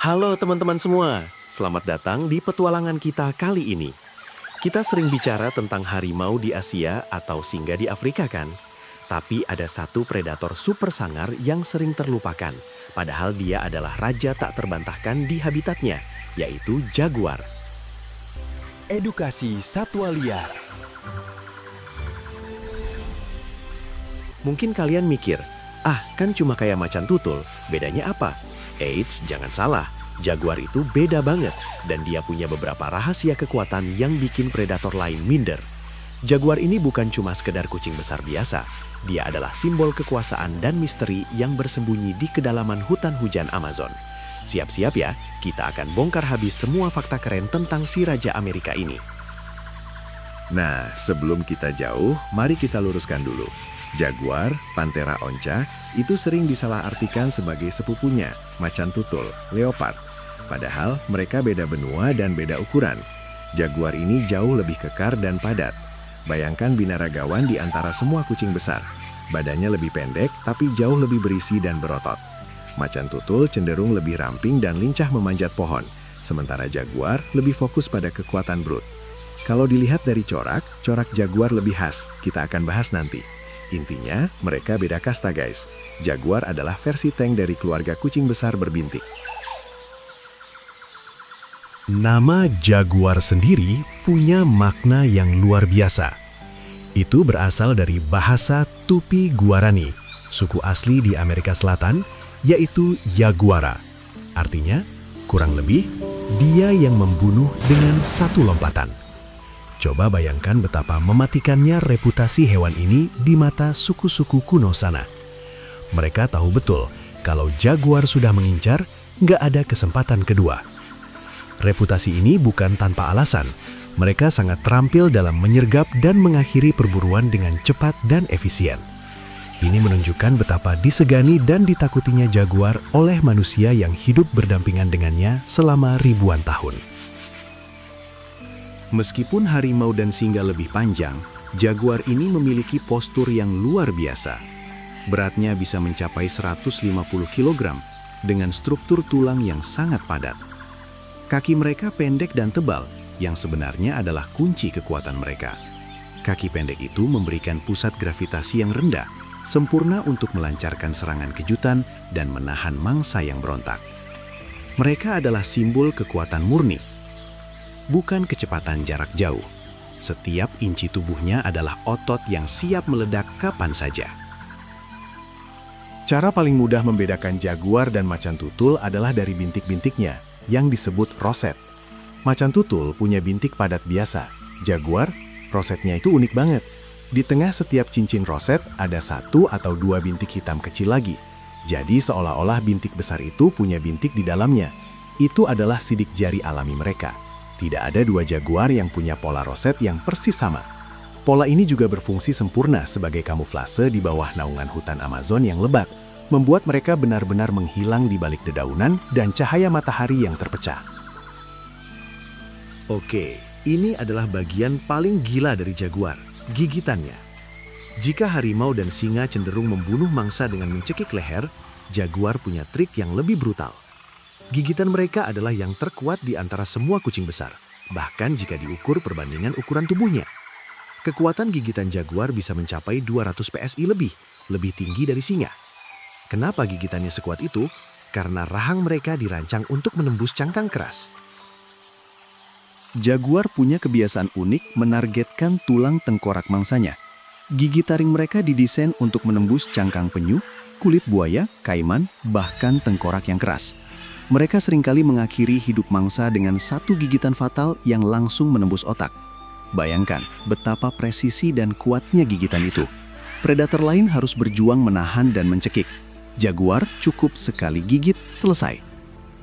Halo teman-teman semua, selamat datang di petualangan kita kali ini. Kita sering bicara tentang harimau di Asia atau singa di Afrika kan? Tapi ada satu predator super sangar yang sering terlupakan, padahal dia adalah raja tak terbantahkan di habitatnya, yaitu jaguar. Edukasi satwa liar. Mungkin kalian mikir, kan cuma kayak macan tutul, bedanya apa? Eits, jangan salah, jaguar itu beda banget dan dia punya beberapa rahasia kekuatan yang bikin predator lain minder. Jaguar ini bukan cuma sekedar kucing besar biasa, dia adalah simbol kekuasaan dan misteri yang bersembunyi di kedalaman hutan hujan Amazon. Siap-siap ya, kita akan bongkar habis semua fakta keren tentang si Raja Amerika ini. Nah, sebelum kita jauh, mari kita luruskan dulu. Jaguar, Panthera onca, itu sering disalahartikan sebagai sepupunya, macan tutul, leopard. Padahal mereka beda benua dan beda ukuran. Jaguar ini jauh lebih kekar dan padat. Bayangkan binaragawan di antara semua kucing besar. Badannya lebih pendek, tapi jauh lebih berisi dan berotot. Macan tutul cenderung lebih ramping dan lincah memanjat pohon, sementara jaguar lebih fokus pada kekuatan brut. Kalau dilihat dari corak jaguar lebih khas, kita akan bahas nanti. Intinya, mereka beda kasta guys. Jaguar adalah versi tank dari keluarga kucing besar berbintik. Nama jaguar sendiri punya makna yang luar biasa. Itu berasal dari bahasa Tupi-Guarani, suku asli di Amerika Selatan, yaitu Yaguara. Artinya, kurang lebih, dia yang membunuh dengan satu lompatan. Coba bayangkan betapa mematikannya reputasi hewan ini di mata suku-suku kuno sana. Mereka tahu betul kalau jaguar sudah mengincar, nggak ada kesempatan kedua. Reputasi ini bukan tanpa alasan. Mereka sangat terampil dalam menyergap dan mengakhiri perburuan dengan cepat dan efisien. Ini menunjukkan betapa disegani dan ditakutinya jaguar oleh manusia yang hidup berdampingan dengannya selama ribuan tahun. Meskipun harimau dan singa lebih panjang, jaguar ini memiliki postur yang luar biasa. Beratnya bisa mencapai 150 kg dengan struktur tulang yang sangat padat. Kaki mereka pendek dan tebal, yang sebenarnya adalah kunci kekuatan mereka. Kaki pendek itu memberikan pusat gravitasi yang rendah, sempurna untuk melancarkan serangan kejutan dan menahan mangsa yang berontak. Mereka adalah simbol kekuatan murni, bukan kecepatan jarak jauh. Setiap inci tubuhnya adalah otot yang siap meledak kapan saja. Cara paling mudah membedakan jaguar dan macan tutul adalah dari bintik-bintiknya, yang disebut roset. Macan tutul punya bintik padat biasa. Jaguar, rosetnya itu unik banget. Di tengah setiap cincin roset ada satu atau dua bintik hitam kecil lagi. Jadi seolah-olah bintik besar itu punya bintik di dalamnya. Itu adalah sidik jari alami mereka. Tidak ada dua jaguar yang punya pola roset yang persis sama. Pola ini juga berfungsi sempurna sebagai kamuflase di bawah naungan hutan Amazon yang lebat, membuat mereka benar-benar menghilang di balik dedaunan dan cahaya matahari yang terpecah. Oke, ini adalah bagian paling gila dari jaguar, gigitannya. Jika harimau dan singa cenderung membunuh mangsa dengan mencekik leher, jaguar punya trik yang lebih brutal. Gigitan mereka adalah yang terkuat di antara semua kucing besar, bahkan jika diukur perbandingan ukuran tubuhnya. Kekuatan gigitan jaguar bisa mencapai 200 PSI lebih tinggi dari singa. Kenapa gigitannya sekuat itu? Karena rahang mereka dirancang untuk menembus cangkang keras. Jaguar punya kebiasaan unik menargetkan tulang tengkorak mangsanya. Gigi taring mereka didesain untuk menembus cangkang penyu, kulit buaya, kaiman, bahkan tengkorak yang keras. Mereka seringkali mengakhiri hidup mangsa dengan satu gigitan fatal yang langsung menembus otak. Bayangkan betapa presisi dan kuatnya gigitan itu. Predator lain harus berjuang menahan dan mencekik. Jaguar cukup sekali gigit, selesai.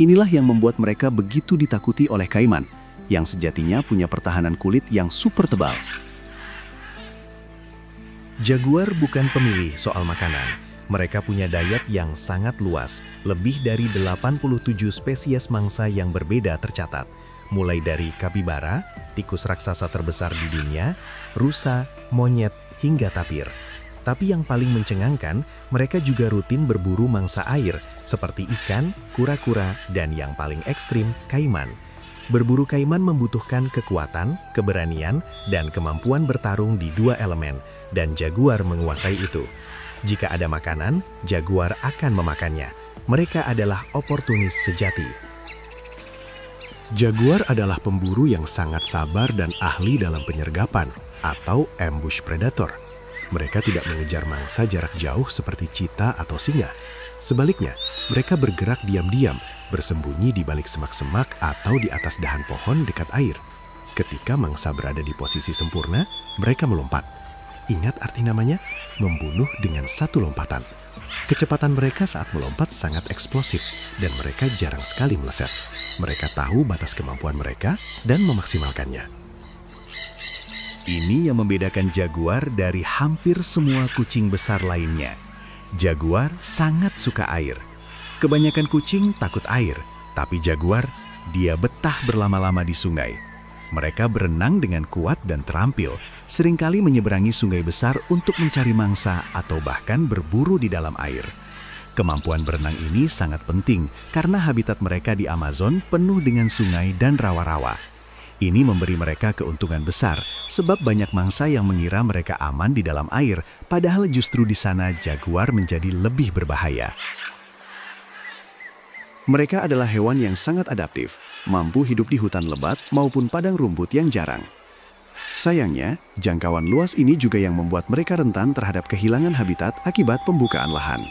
Inilah yang membuat mereka begitu ditakuti oleh kaiman, yang sejatinya punya pertahanan kulit yang super tebal. Jaguar bukan pemilih soal makanan. Mereka punya diet yang sangat luas, lebih dari 87 spesies mangsa yang berbeda tercatat, mulai dari kapibara, tikus raksasa terbesar di dunia, rusa, monyet, hingga tapir. Tapi yang paling mencengangkan, mereka juga rutin berburu mangsa air, seperti ikan, kura-kura, dan yang paling ekstrim, kaiman. Berburu kaiman membutuhkan kekuatan, keberanian, dan kemampuan bertarung di dua elemen, dan jaguar menguasai itu. Jika ada makanan, jaguar akan memakannya. Mereka adalah oportunis sejati. Jaguar adalah pemburu yang sangat sabar dan ahli dalam penyergapan atau ambush predator. Mereka tidak mengejar mangsa jarak jauh seperti cheetah atau singa. Sebaliknya, mereka bergerak diam-diam, bersembunyi di balik semak-semak atau di atas dahan pohon dekat air. Ketika mangsa berada di posisi sempurna, mereka melompat. Ingat arti namanya? Membunuh dengan satu lompatan. Kecepatan mereka saat melompat sangat eksplosif dan mereka jarang sekali meleset. Mereka tahu batas kemampuan mereka dan memaksimalkannya. Ini yang membedakan jaguar dari hampir semua kucing besar lainnya. Jaguar sangat suka air. Kebanyakan kucing takut air, tapi jaguar, dia betah berlama-lama di sungai. Mereka berenang dengan kuat dan terampil, seringkali menyeberangi sungai besar untuk mencari mangsa atau bahkan berburu di dalam air. Kemampuan berenang ini sangat penting karena habitat mereka di Amazon penuh dengan sungai dan rawa-rawa. Ini memberi mereka keuntungan besar, sebab banyak mangsa yang mengira mereka aman di dalam air, padahal justru di sana jaguar menjadi lebih berbahaya. Mereka adalah hewan yang sangat adaptif, mampu hidup di hutan lebat maupun padang rumput yang jarang. Sayangnya, jangkauan luas ini juga yang membuat mereka rentan terhadap kehilangan habitat akibat pembukaan lahan.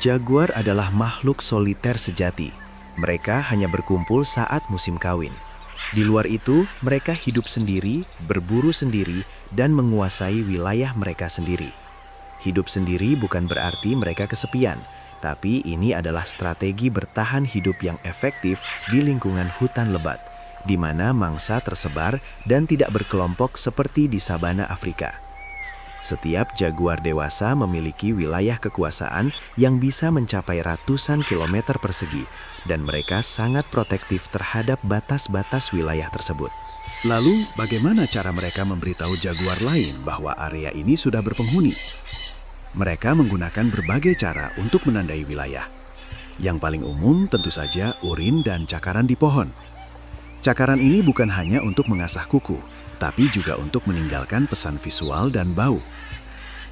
Jaguar adalah makhluk soliter sejati. Mereka hanya berkumpul saat musim kawin. Di luar itu, mereka hidup sendiri, berburu sendiri, dan menguasai wilayah mereka sendiri. Hidup sendiri bukan berarti mereka kesepian, tapi ini adalah strategi bertahan hidup yang efektif di lingkungan hutan lebat, di mana mangsa tersebar dan tidak berkelompok seperti di sabana Afrika. Setiap jaguar dewasa memiliki wilayah kekuasaan yang bisa mencapai ratusan kilometer persegi, dan mereka sangat protektif terhadap batas-batas wilayah tersebut. Lalu, bagaimana cara mereka memberitahu jaguar lain bahwa area ini sudah berpenghuni? Mereka menggunakan berbagai cara untuk menandai wilayah. Yang paling umum tentu saja urin dan cakaran di pohon. Cakaran ini bukan hanya untuk mengasah kuku, tapi juga untuk meninggalkan pesan visual dan bau.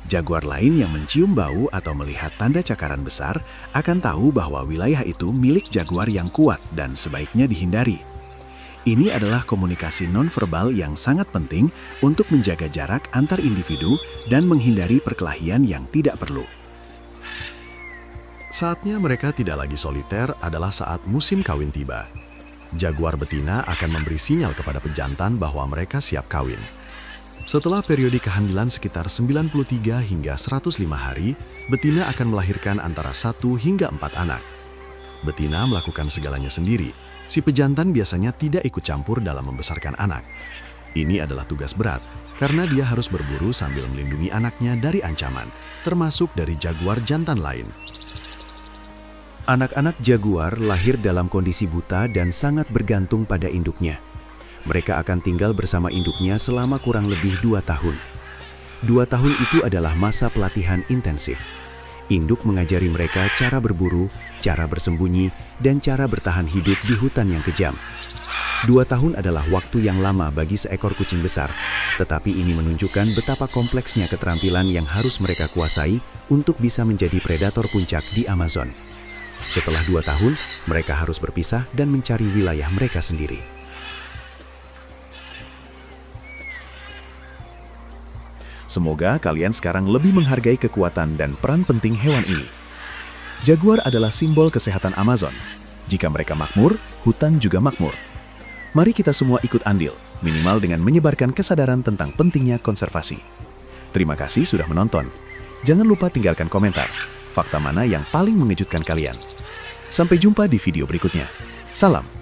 Jaguar lain yang mencium bau atau melihat tanda cakaran besar akan tahu bahwa wilayah itu milik jaguar yang kuat dan sebaiknya dihindari. Ini adalah komunikasi nonverbal yang sangat penting untuk menjaga jarak antar individu dan menghindari perkelahian yang tidak perlu. Saatnya mereka tidak lagi soliter adalah saat musim kawin tiba. Jaguar betina akan memberi sinyal kepada pejantan bahwa mereka siap kawin. Setelah periode kehamilan sekitar 93 hingga 105 hari, betina akan melahirkan antara 1 hingga 4 anak. Betina melakukan segalanya sendiri. Si pejantan biasanya tidak ikut campur dalam membesarkan anak. Ini adalah tugas berat, karena dia harus berburu sambil melindungi anaknya dari ancaman, termasuk dari jaguar jantan lain. Anak-anak jaguar lahir dalam kondisi buta dan sangat bergantung pada induknya. Mereka akan tinggal bersama induknya selama kurang lebih 2 tahun. 2 tahun itu adalah masa pelatihan intensif. Induk mengajari mereka cara berburu, cara bersembunyi, dan cara bertahan hidup di hutan yang kejam. 2 tahun adalah waktu yang lama bagi seekor kucing besar, tetapi ini menunjukkan betapa kompleksnya keterampilan yang harus mereka kuasai untuk bisa menjadi predator puncak di Amazon. Setelah 2 tahun, mereka harus berpisah dan mencari wilayah mereka sendiri. Semoga kalian sekarang lebih menghargai kekuatan dan peran penting hewan ini. Jaguar adalah simbol kesehatan Amazon. Jika mereka makmur, hutan juga makmur. Mari kita semua ikut andil, minimal dengan menyebarkan kesadaran tentang pentingnya konservasi. Terima kasih sudah menonton. Jangan lupa tinggalkan komentar. Fakta mana yang paling mengejutkan kalian? Sampai jumpa di video berikutnya. Salam.